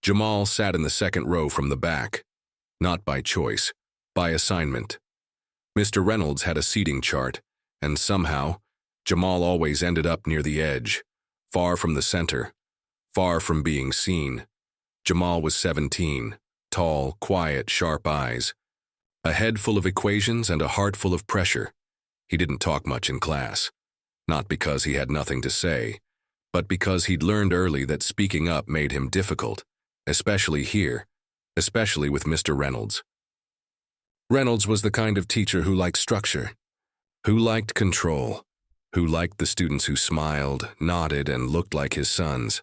Jamal sat in the second row from the back, not by choice, by assignment. Mr. Reynolds had a seating chart, and somehow, Jamal always ended up near the edge, far from the center, far from being seen. Jamal was 17, tall, quiet, sharp eyes, a head full of equations and a heart full of pressure. He didn't talk much in class, not because he had nothing to say, but because he'd learned early that speaking up made him difficult, especially here, especially with Mr. Reynolds. Reynolds was the kind of teacher who liked structure, who liked control, who liked the students who smiled, nodded, and looked like his sons.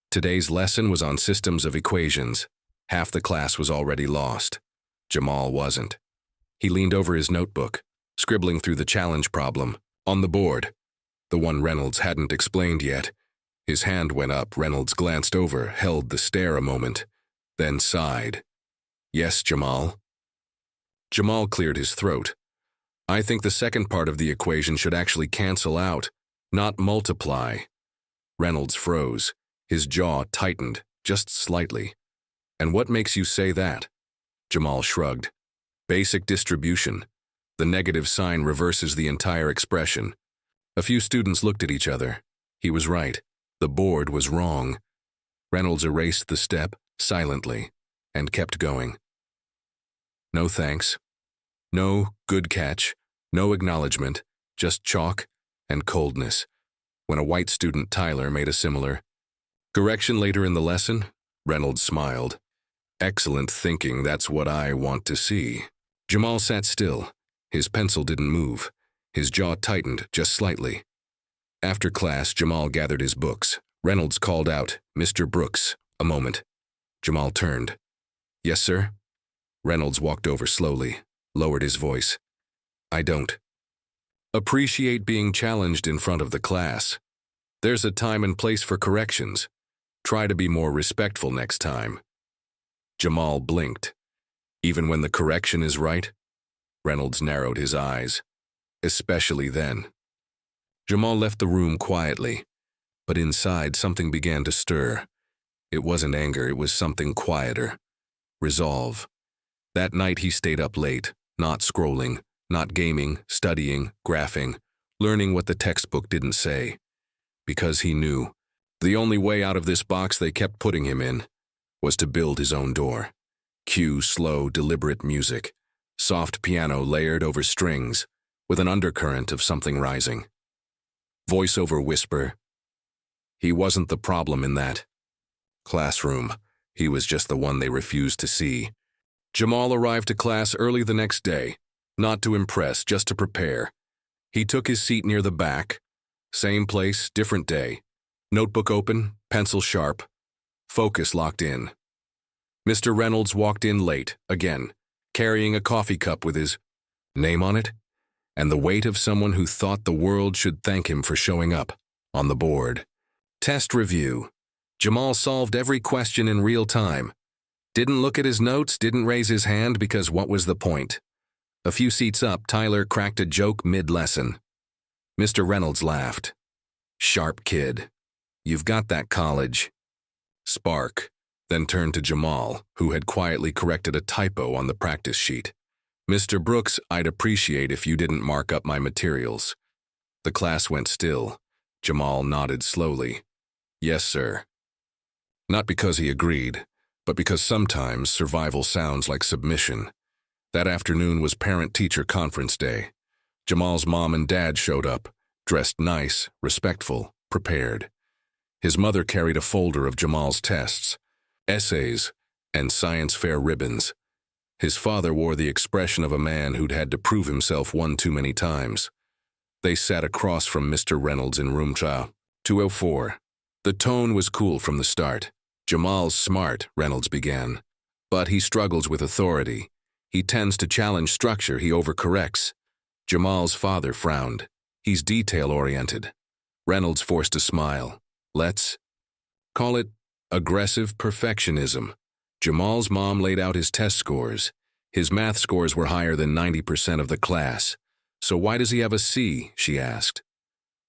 Today's lesson was on systems of equations. Half the class was already lost. Jamal wasn't. He leaned over his notebook, scribbling through the challenge problem, on the board, the one Reynolds hadn't explained yet. His hand went up. Reynolds glanced over, held the stare a moment, then sighed. "Yes, Jamal." Jamal cleared his throat. "I think the second part of the equation should actually cancel out, not multiply." Reynolds froze. His jaw tightened, just slightly. "And what makes you say that?" Jamal shrugged. "Basic distribution. The negative sign reverses the entire expression." A few students looked at each other. He was right. The board was wrong. Reynolds erased the step, silently, and kept going. No thanks. No good catch. No acknowledgement. Just chalk and coldness. When a white student, Tyler, made a similar correction later in the lesson, Reynolds smiled. "Excellent thinking, that's what I want to see." Jamal sat still. His pencil didn't move. His jaw tightened just slightly. After class, Jamal gathered his books. Reynolds called out, "Mr. Brooks, a moment." Jamal turned. "Yes, sir?" Reynolds walked over slowly, lowered his voice. "I don't appreciate being challenged in front of the class. There's a time and place for corrections. Try to be more respectful next time." Jamal blinked. "Even when the correction is right?" Reynolds narrowed his eyes. "Especially then." Jamal left the room quietly, but inside something began to stir. It wasn't anger, it was something quieter. Resolve. That night he stayed up late, not scrolling, not gaming, studying, graphing, learning what the textbook didn't say. Because he knew the only way out of this box they kept putting him in was to build his own door. Cue slow, deliberate music, soft piano layered over strings, with an undercurrent of something rising. Voiceover whisper. He wasn't the problem in that classroom. He was just the one they refused to see. Jamal arrived to class early the next day, not to impress, just to prepare. He took his seat near the back. Same place, different day. Notebook open, pencil sharp, focus locked in. Mr. Reynolds walked in late, again, carrying a coffee cup with his name on it, and the weight of someone who thought the world should thank him for showing up, on the board. Test review. Jamal solved every question in real time. Didn't look at his notes, didn't raise his hand because what was the point? A few seats up, Tyler cracked a joke mid-lesson. Mr. Reynolds laughed. "Sharp kid. You've got that college." Spark, then turned to Jamal, who had quietly corrected a typo on the practice sheet. "Mr. Brooks, I'd appreciate if you didn't mark up my materials." The class went still. Jamal nodded slowly. "Yes, sir." Not because he agreed, but because sometimes survival sounds like submission. That afternoon was parent-teacher conference day. Jamal's mom and dad showed up, dressed nice, respectful, prepared. His mother carried a folder of Jamal's tests, essays, and science fair ribbons. His father wore the expression of a man who'd had to prove himself one too many times. They sat across from Mr. Reynolds in room 204. The tone was cool from the start. "Jamal's smart," Reynolds began, "but he struggles with authority. He tends to challenge structure, he overcorrects." Jamal's father frowned. "He's detail-oriented." Reynolds forced a smile. "Let's call it aggressive perfectionism." Jamal's mom laid out his test scores. His math scores were higher than 90% of the class. "So why does he have a C?" she asked.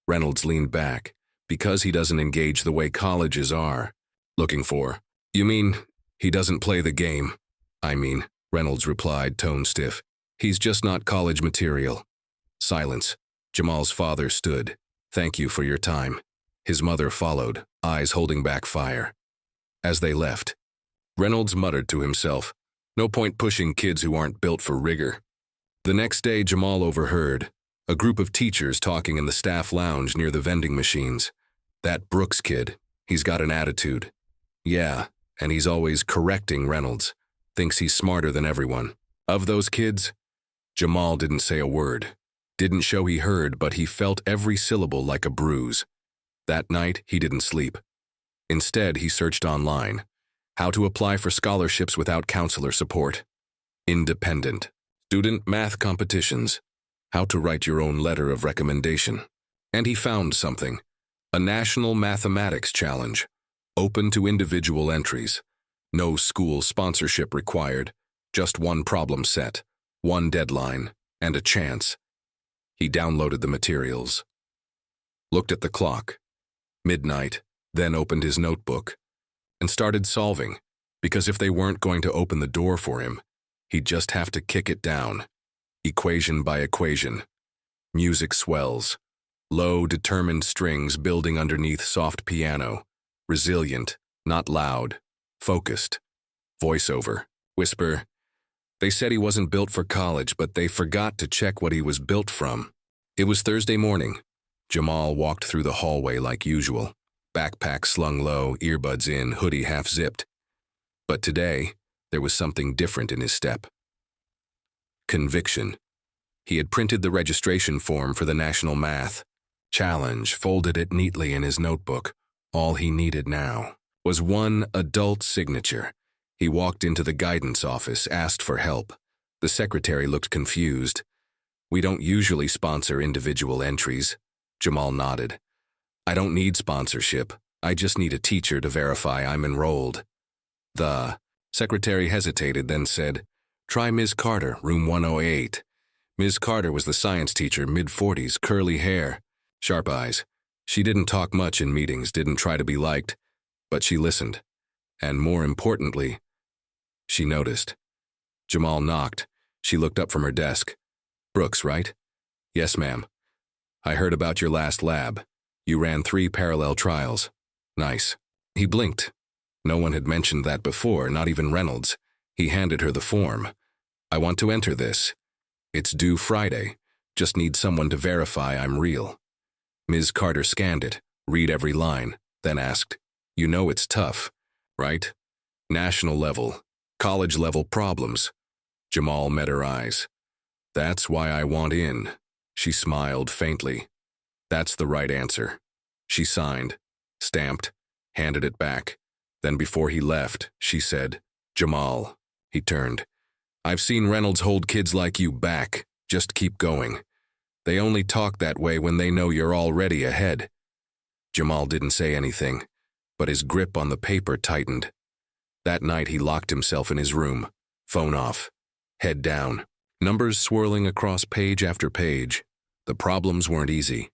Reynolds leaned back. "Because he doesn't engage the way colleges are." "Looking for?" "You mean, He doesn't play the game. I mean, Reynolds replied, tone stiff. He's just not college material. Silence. Jamal's father stood. Thank you for your time. His mother followed, eyes holding back fire. As they left, Reynolds muttered to himself, no point pushing kids who aren't built for rigor. The next day, Jamal overheard a group of teachers talking in the staff lounge near the vending machines. That Brooks kid, he's got an attitude. Yeah, and he's always correcting Reynolds. Thinks he's smarter than everyone. Of those kids, Jamal didn't say a word. Didn't show he heard, but he felt every syllable like a bruise. That night, he didn't sleep. Instead, he searched online. How to apply for scholarships without counselor support. Independent. Student math competitions. How to write your own letter of recommendation. And he found something. A national mathematics challenge. Open to individual entries. No school sponsorship required. Just one problem set, one deadline, and a chance. He downloaded the materials. Looked at the clock. Midnight, then opened his notebook. And started solving, because if they weren't going to open the door for him, he'd just have to kick it down. Equation by equation. Music swells. Low, determined strings building underneath soft piano. Resilient, not loud. Focused. Voiceover. Whisper. They said he wasn't built for college, but they forgot to check what he was built from. It was Thursday morning. Jamal walked through the hallway like usual. Backpack slung low, earbuds in, hoodie half-zipped. But today, there was something different in his step. Conviction. He had printed the registration form for the National Math Challenge, folded it neatly in his notebook. All he needed now was one adult signature. He walked into the guidance office, asked for help. The secretary looked confused. We don't usually sponsor individual entries. Jamal nodded. I don't need sponsorship. I just need a teacher to verify I'm enrolled. The secretary hesitated, then said, Try Ms. Carter, room 108. Ms. Carter was the science teacher, mid-40s, curly hair, sharp eyes. She didn't talk much in meetings, didn't try to be liked, but she listened. And more importantly, she noticed. Jamal knocked. She looked up from her desk. Brooks, right? Yes, ma'am. I heard about your last lab. You ran 3 parallel trials. Nice. He blinked. No one had mentioned that before, not even Reynolds. He handed her the form. I want to enter this. It's due Friday. Just need someone to verify I'm real. Ms. Carter scanned it, read every line, then asked, You know it's tough, right? National level, college level problems. Jamal met her eyes. That's why I want in. She smiled faintly. That's the right answer. She signed, stamped, handed it back. Then before he left, she said, Jamal. He turned. I've seen Reynolds hold kids like you back. Just keep going. They only talk that way when they know you're already ahead. Jamal didn't say anything, but his grip on the paper tightened. That night he locked himself in his room, phone off, head down, numbers swirling across page after page. The problems weren't easy.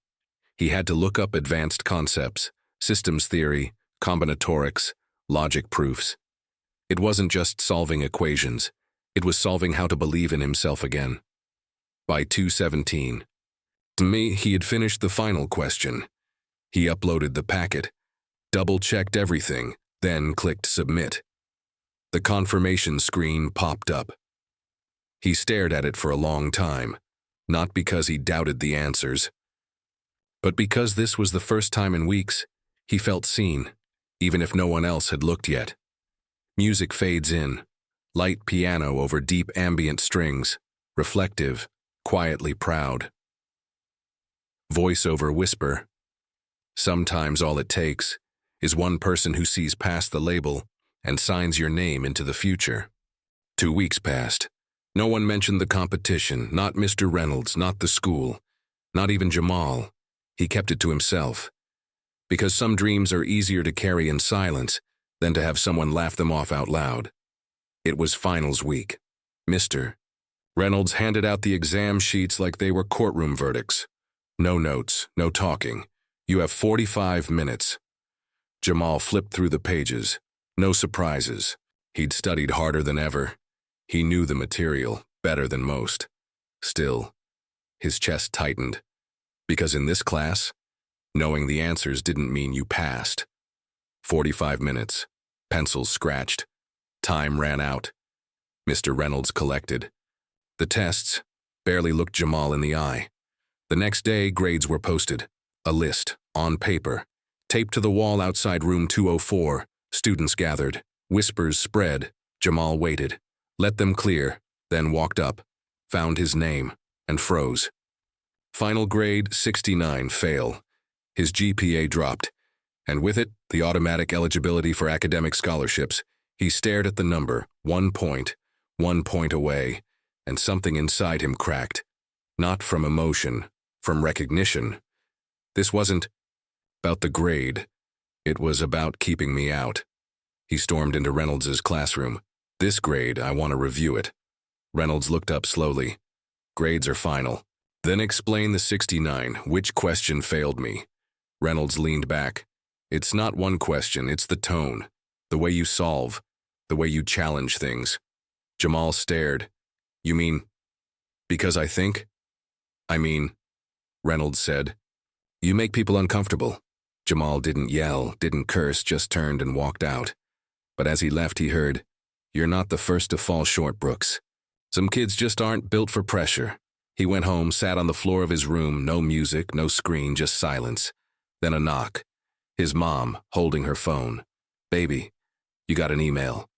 He had to look up advanced concepts, systems theory, combinatorics, logic proofs. It wasn't just solving equations. It was solving how to believe in himself again. By 2:17. To me, he had finished the final question. He uploaded the packet, double-checked everything, then clicked submit. The confirmation screen popped up. He stared at it for a long time, not because he doubted the answers, but because this was the first time in weeks he felt seen, even if no one else had looked yet. Music fades in, light piano over deep ambient strings, reflective, quietly proud. Voiceover whisper. Sometimes all it takes is one person who sees past the label and signs your name into the future. 2 weeks passed. No one mentioned the competition, not Mr. Reynolds, not the school, not even Jamal. He kept it to himself. Because some dreams are easier to carry in silence than to have someone laugh them off out loud. It was finals week. Mr. Reynolds handed out the exam sheets like they were courtroom verdicts. No notes, no talking. You have 45 minutes. Jamal flipped through the pages. No surprises. He'd studied harder than ever. He knew the material better than most. Still, his chest tightened. Because in this class, knowing the answers didn't mean you passed. 45 minutes. Pencils scratched. Time ran out. Mr. Reynolds collected. The tests barely looked Jamal in the eye. The next day, grades were posted. A list, on paper. Taped to the wall outside room 204. Students gathered. Whispers spread. Jamal waited. Let them clear, then walked up. Found his name, and froze. Final grade, 69, fail. His GPA dropped, and with it, the automatic eligibility for academic scholarships. He stared at the number, 1 point, 1 point away, and something inside him cracked. Not from emotion, from recognition. This wasn't about the grade. It was about keeping me out. He stormed into Reynolds's classroom. This grade, I want to review it. Reynolds looked up slowly. Grades are final. Then explain the 69. Which question failed me? Reynolds leaned back. It's not one question, it's the tone. The way you solve. The way you challenge things. Jamal stared. You mean, because I think? I mean, Reynolds said. You make people uncomfortable. Jamal didn't yell, didn't curse, just turned and walked out. But as he left, he heard, You're not the first to fall short, Brooks. Some kids just aren't built for pressure. He went home, sat on the floor of his room, no music, no screen, just silence. Then a knock. His mom, holding her phone. Baby, you got an email.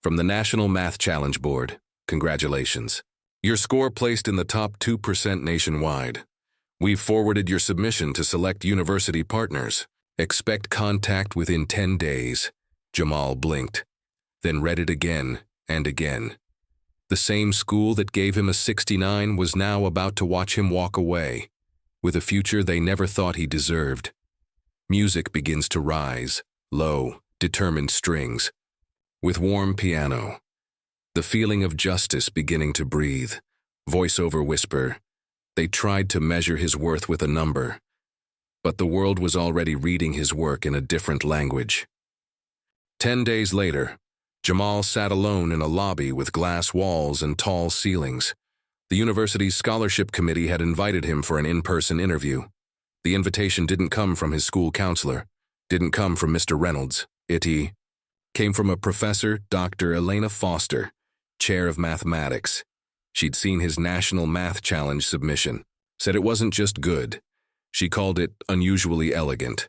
From the National Math Challenge Board. Congratulations. Your score placed in the top 2% nationwide. We've forwarded your submission to select university partners. Expect contact within 10 days. Jamal blinked, then read it again and again. The same school that gave him a 69 was now about to watch him walk away, with a future they never thought he deserved. Music begins to rise, low, determined strings, with warm piano. The feeling of justice beginning to breathe, voiceover whisper. They tried to measure his worth with a number, but the world was already reading his work in a different language. 10 days later, Jamal sat alone in a lobby with glass walls and tall ceilings. The university's scholarship committee had invited him for an in-person interview. The invitation didn't come from his school counselor, didn't come from Mr. Reynolds. It came from a professor, Dr. Elena Foster, chair of mathematics. She'd seen his National Math Challenge submission, said it wasn't just good. She called it unusually elegant.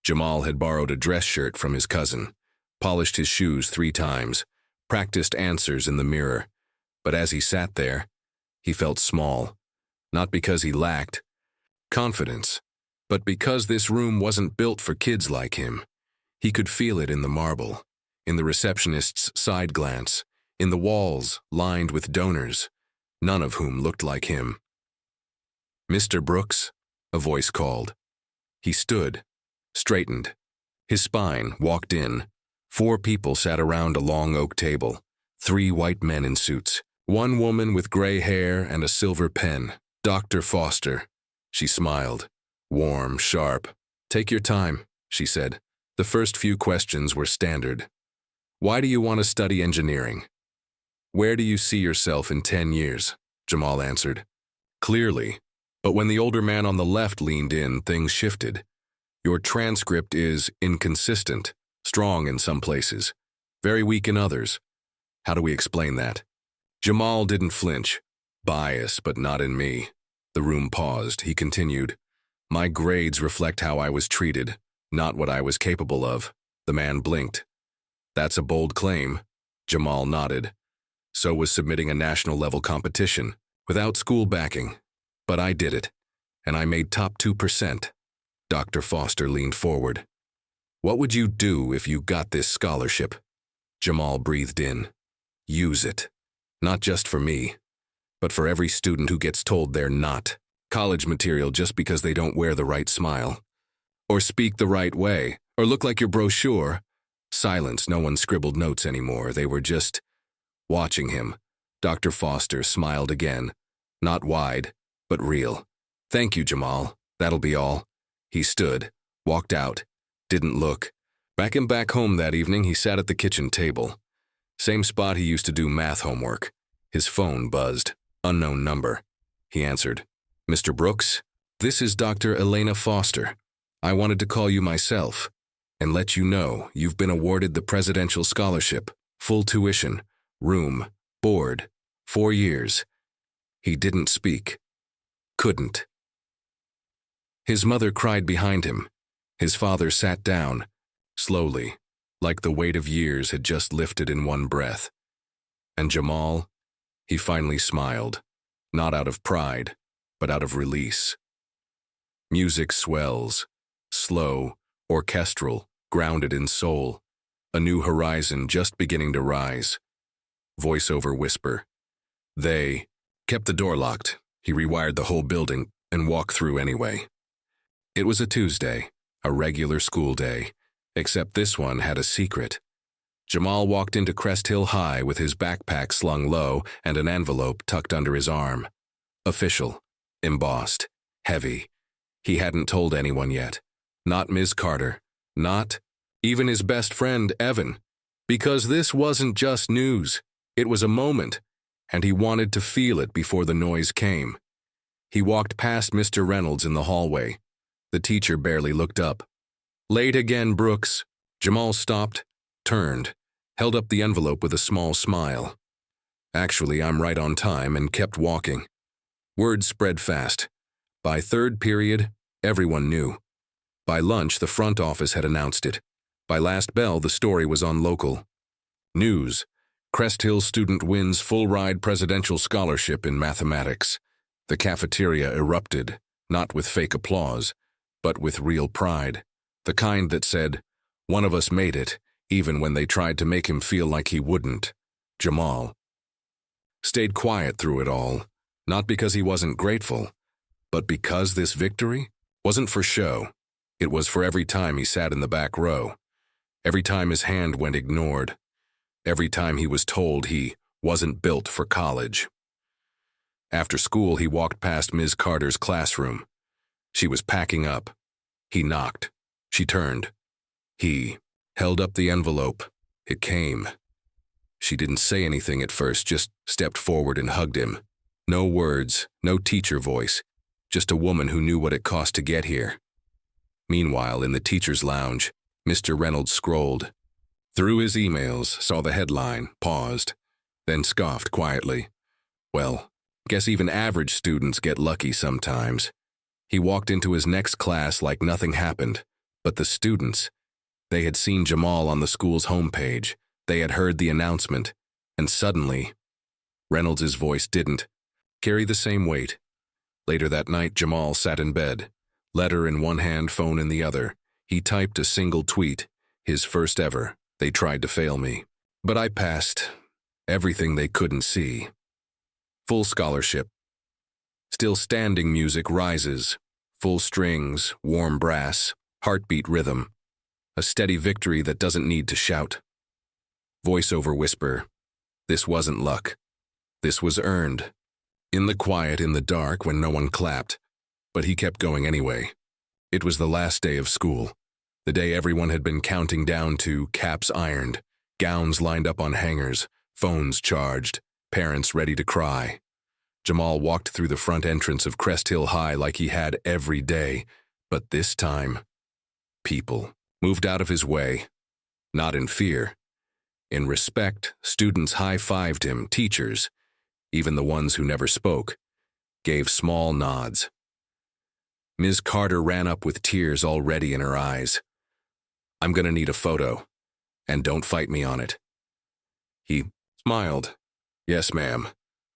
Jamal had borrowed a dress shirt from his cousin, polished his shoes 3 times, practiced answers in the mirror. But as he sat there, he felt small, not because he lacked confidence, but because this room wasn't built for kids like him. He could feel it in the marble, in the receptionist's side glance, in the walls lined with donors, none of whom looked like him. Mr. Brooks, a voice called. He stood, straightened. His spine walked in. 4 people sat around a long oak table, 3 white men in suits, 1 woman with gray hair and a silver pen. Dr. Foster. She smiled, warm, sharp. Take your time, she said. The first few questions were standard. Why do you want to study engineering? Where do you see yourself in 10 years? Jamal answered. Clearly. But when the older man on the left leaned in, things shifted. Your transcript is inconsistent, strong in some places, very weak in others. How do we explain that? Jamal didn't flinch. Bias, but not in me. The room paused. He continued. My grades reflect how I was treated, not what I was capable of. The man blinked. That's a bold claim. Jamal nodded. So was submitting a national-level competition, without school backing. But I did it, and I made top 2%. Dr. Foster leaned forward. What would you do if you got this scholarship? Jamal breathed in. Use it. Not just for me, but for every student who gets told they're not college material just because they don't wear the right smile, or speak the right way, or look like your brochure. Silence. No one scribbled notes anymore. They were just watching him. Dr. Foster smiled again. Not wide, but real. Thank you, Jamal. That'll be all. He stood, walked out, didn't look. Back home that evening, he sat at the kitchen table. Same spot he used to do math homework. His phone buzzed. Unknown number. He answered. Mr. Brooks, this is Dr. Elena Foster. I wanted to call you myself and let you know you've been awarded the Presidential Scholarship, full tuition, room, board, 4 years. He didn't speak. Couldn't. His mother cried behind him. His father sat down, slowly, like the weight of years had just lifted in one breath. And Jamal, he finally smiled, not out of pride, but out of release. Music swells, slow, orchestral, grounded in soul, a new horizon just beginning to rise. Voiceover whisper. They kept the door locked. He rewired the whole building and walked through anyway. It was a Tuesday, a regular school day, except this one had a secret. Jamal walked into Crest Hill High with his backpack slung low and an envelope tucked under his arm. Official, embossed, heavy. He hadn't told anyone yet. Not Ms. Carter. Not even his best friend, Evan. Because this wasn't just news. It was a moment, and he wanted to feel it before the noise came. He walked past Mr. Reynolds in the hallway. The teacher barely looked up. Late again, Brooks. Jamal stopped, turned, held up the envelope with a small smile. Actually, I'm right on time, and kept walking. Word spread fast. By third period, everyone knew. By lunch, the front office had announced it. By last bell, the story was on local news. Crest Hill student wins full-ride presidential scholarship in mathematics. The cafeteria erupted, not with fake applause, but with real pride. The kind that said, one of us made it, even when they tried to make him feel like he wouldn't. Jamal stayed quiet through it all, not because he wasn't grateful, but because this victory wasn't for show. It was for every time he sat in the back row, every time his hand went ignored, every time he was told he wasn't built for college. After school, he walked past Ms. Carter's classroom. She was packing up. He knocked. She turned. He held up the envelope. It came. She didn't say anything at first, just stepped forward and hugged him. No words, no teacher voice, just a woman who knew what it cost to get here. Meanwhile, in the teacher's lounge, Mr. Reynolds scrolled. Through his emails, saw the headline, paused, then scoffed quietly. Well, guess even average students get lucky sometimes. He walked into his next class like nothing happened, but the students, they had seen Jamal on the school's homepage, they had heard the announcement, and suddenly, Reynolds' voice didn't carry the same weight. Later that night, Jamal sat in bed, letter in one hand, phone in the other. He typed a single tweet, his first ever. They tried to fail me, but I passed. Everything they couldn't see. Full scholarship. Still standing music rises. Full strings, warm brass, heartbeat rhythm. A steady victory that doesn't need to shout. Voiceover whisper. This wasn't luck. This was earned. In the quiet, in the dark, when no one clapped. But he kept going anyway. It was the last day of school. The day everyone had been counting down to, caps ironed, gowns lined up on hangers, phones charged, parents ready to cry. Jamal walked through the front entrance of Crest Hill High like he had every day, but this time, people moved out of his way. Not in fear. In respect, students high-fived him, teachers, even the ones who never spoke, gave small nods. Ms. Carter ran up with tears already in her eyes. I'm gonna need a photo, and don't fight me on it. He smiled. Yes, ma'am.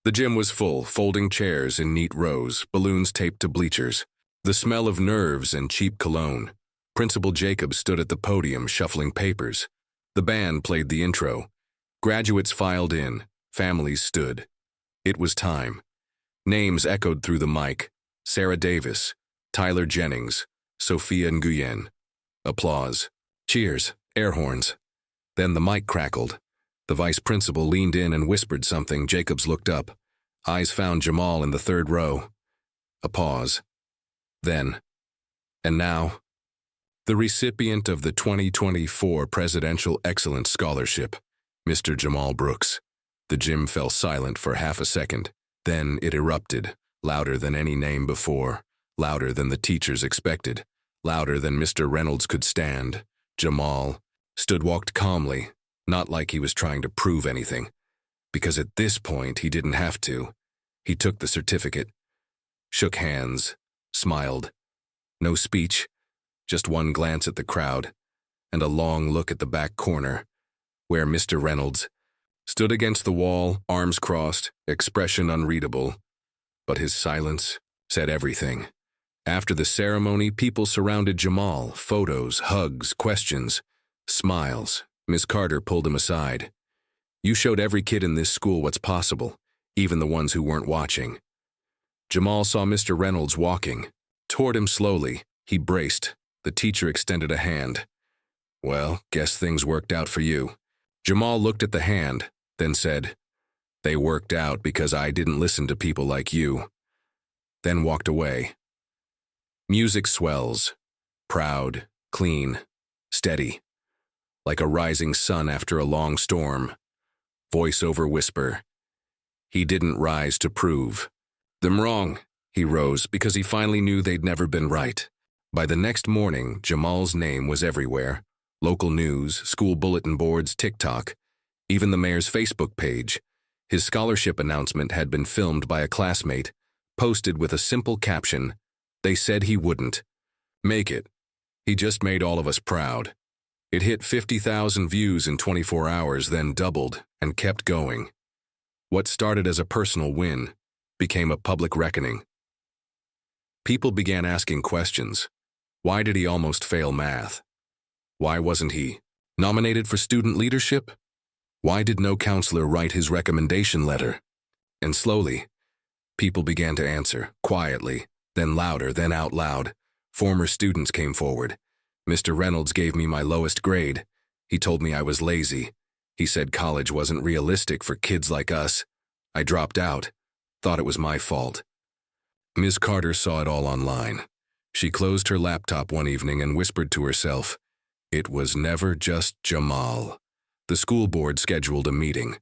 The gym was full, folding chairs in neat rows, balloons taped to bleachers. The smell of nerves and cheap cologne. Principal Jacob stood at the podium shuffling papers. The band played the intro. Graduates filed in. Families stood. It was time. Names echoed through the mic. Sarah Davis, Tyler Jennings, Sophia Nguyen. Applause. Cheers. Air horns. Then the mic crackled. The vice principal leaned in and whispered something. Jacobs looked up. Eyes found Jamal in the third row. A pause. Then, and now, the recipient of the 2024 Presidential Excellence Scholarship. Mr. Jamal Brooks. The gym fell silent for half a second. Then it erupted, louder than any name before, louder than the teachers expected, louder than Mr. Reynolds could stand. Jamal walked calmly, not like he was trying to prove anything, because at this point he didn't have to. He took the certificate, shook hands, smiled. No speech, just one glance at the crowd, and a long look at the back corner, where Mr. Reynolds stood against the wall, arms crossed, expression unreadable. But his silence said everything. After the ceremony, people surrounded Jamal, photos, hugs, questions, smiles. Miss Carter pulled him aside. "You showed every kid in this school what's possible, even the ones who weren't watching." Jamal saw Mr. Reynolds walking. Toward him slowly, he braced. The teacher extended a hand. "Well, guess things worked out for you." Jamal looked at the hand, then said, "They worked out because I didn't listen to people like you." Then walked away. Music swells, proud, clean, steady, like a rising sun after a long storm. Voice-over whisper. He didn't rise to prove them wrong. He rose because he finally knew they'd never been right. By the next morning, Jamal's name was everywhere. Local news, school bulletin boards, TikTok, even the mayor's Facebook page. His scholarship announcement had been filmed by a classmate, posted with a simple caption, "They said he wouldn't make it. He just made all of us proud." It hit 50,000 views in 24 hours, then doubled and kept going. What started as a personal win became a public reckoning. People began asking questions. Why did he almost fail math? Why wasn't he nominated for student leadership? Why did no counselor write his recommendation letter? And slowly, people began to answer, quietly, then louder, then out loud. Former students came forward. "Mr. Reynolds gave me my lowest grade. He told me I was lazy. He said college wasn't realistic for kids like us. I dropped out, thought it was my fault." Ms. Carter saw it all online. She closed her laptop one evening and whispered to herself, "It was never just Jamal." The school board scheduled a meeting,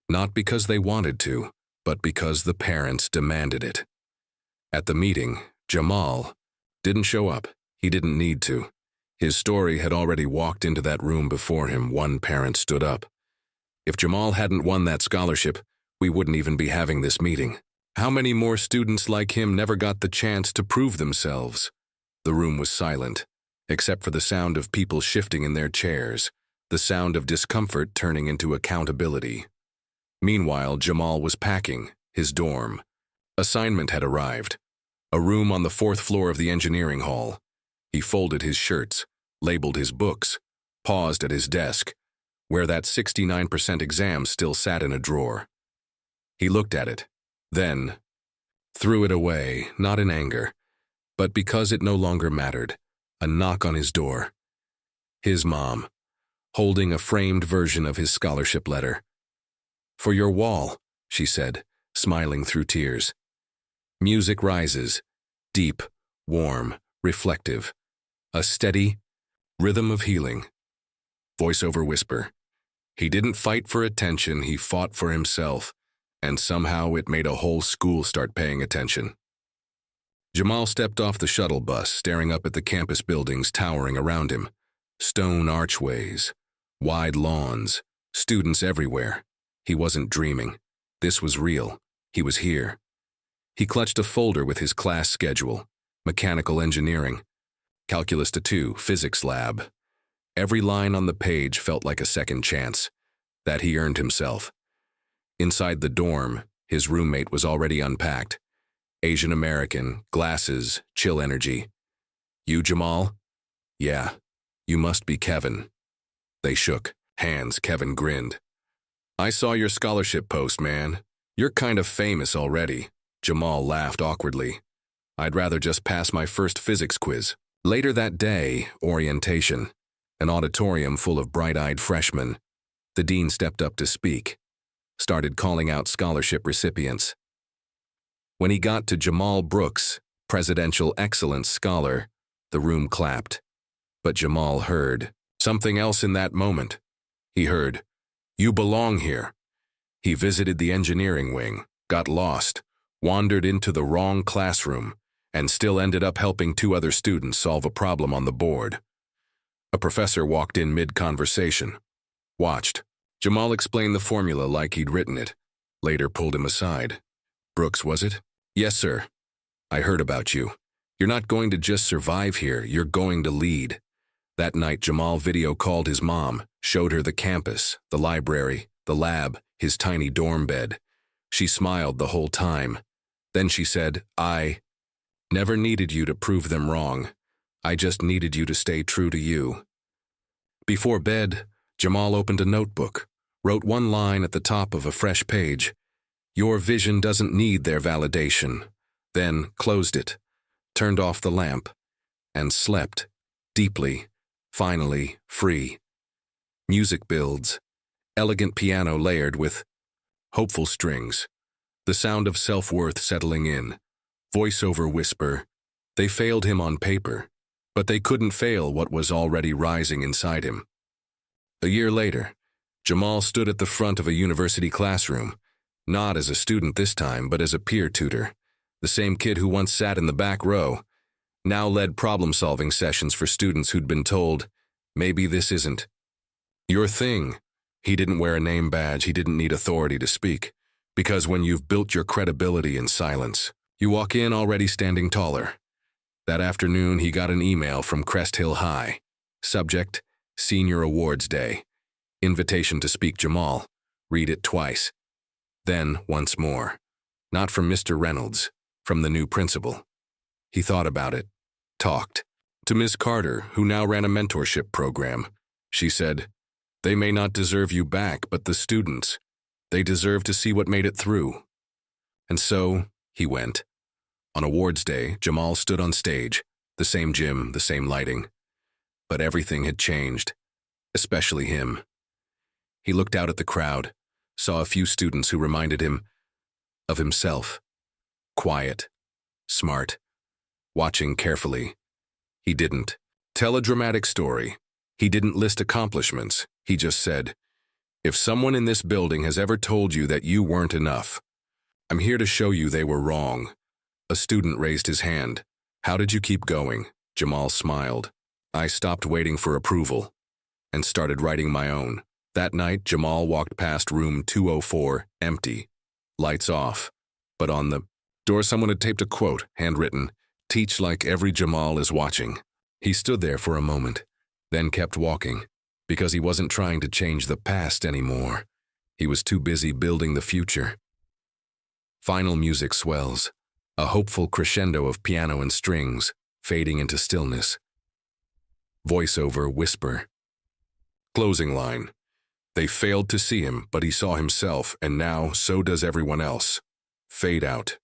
not because they wanted to, but because the parents demanded it. At the meeting, Jamal didn't show up. He didn't need to. His story had already walked into that room before him. One parent stood up. If Jamal hadn't won that scholarship, we wouldn't even be having this meeting. How many more students like him never got the chance to prove themselves? The room was silent, except for the sound of people shifting in their chairs, the sound of discomfort turning into accountability. Meanwhile, Jamal was packing his dorm. Assignment had arrived. A room on the 4th floor of the engineering hall. He folded his shirts, labeled his books, paused at his desk, where that 69% exam still sat in a drawer. He looked at it, then threw it away, not in anger, but because it no longer mattered. A knock on his door. His mom, holding a framed version of his scholarship letter. "For your wall," she said, smiling through tears. Music rises, deep, warm, reflective. A steady rhythm of healing. Voice-over whisper. He didn't fight for attention, he fought for himself, and somehow it made a whole school start paying attention. Jamal stepped off the shuttle bus, staring up at the campus buildings towering around him. Stone archways, wide lawns, students everywhere. He wasn't dreaming. This was real. He was here. He clutched a folder with his class schedule. Mechanical engineering. Calculus 2, physics lab. Every line on the page felt like a second chance. That he earned himself. Inside the dorm, his roommate was already unpacked. Asian American, glasses, chill energy. "You, Jamal?" "Yeah. You must be Kevin." They shook hands. Kevin grinned. "I saw your scholarship post, man. You're kind of famous already." Jamal laughed awkwardly. "I'd rather just pass my first physics quiz." Later that day, orientation. An auditorium full of bright-eyed freshmen. The dean stepped up to speak. Started calling out scholarship recipients. When he got to Jamal Brooks, Presidential Excellence Scholar, the room clapped. But Jamal heard something else in that moment. He heard, You belong here. He visited the engineering wing, got lost, wandered into the wrong classroom, and still ended up helping two other students solve a problem on the board. A professor walked in mid-conversation, watched. Jamal explained the formula like he'd written it, later pulled him aside. Brooks, was it? Yes, sir. I heard about you. You're not going to just survive here, you're going to lead. That night, Jamal video called his mom, showed her the campus, the library, the lab, his tiny dorm bed. She smiled the whole time. Then she said, I never needed you to prove them wrong. I just needed you to stay true to you. Before bed, Jamal opened a notebook, wrote one line at the top of a fresh page. Your vision doesn't need their validation. Then closed it, turned off the lamp, and slept, deeply, finally free. Music builds, elegant piano layered with hopeful strings, the sound of self-worth settling in, voiceover whisper. They failed him on paper, but they couldn't fail what was already rising inside him. A year later, Jamal stood at the front of a university classroom, not as a student this time, but as a peer tutor. The same kid who once sat in the back row, now led problem-solving sessions for students who'd been told, maybe this isn't your thing. He didn't wear a name badge, he didn't need authority to speak, because when you've built your credibility in silence, you walk in already standing taller. That afternoon, he got an email from Crest Hill High. Subject, Senior Awards Day. Invitation to speak Jamal. Read it twice. Then, once more. Not from Mr. Reynolds, from the new principal. He thought about it, talked. To Ms. Carter, who now ran a mentorship program, she said, they may not deserve you back, but the students, they deserve to see what made it through. And so, he went. On awards day, Jamal stood on stage, the same gym, the same lighting. But everything had changed, especially him. He looked out at the crowd, saw a few students who reminded him of himself. Quiet, smart, watching carefully. He didn't tell a dramatic story. He didn't list accomplishments. He just said, if someone in this building has ever told you that you weren't enough, I'm here to show you they were wrong. A student raised his hand. How did you keep going? Jamal smiled. I stopped waiting for approval and started writing my own. That night, Jamal walked past room 204, empty, lights off. But on the door, someone had taped a quote, handwritten, teach like every Jamal is watching. He stood there for a moment, then kept walking, because he wasn't trying to change the past anymore. He was too busy building the future. Final music swells, a hopeful crescendo of piano and strings, fading into stillness. Voiceover whisper. Closing line. They failed to see him, but he saw himself, and now so does everyone else. Fade out.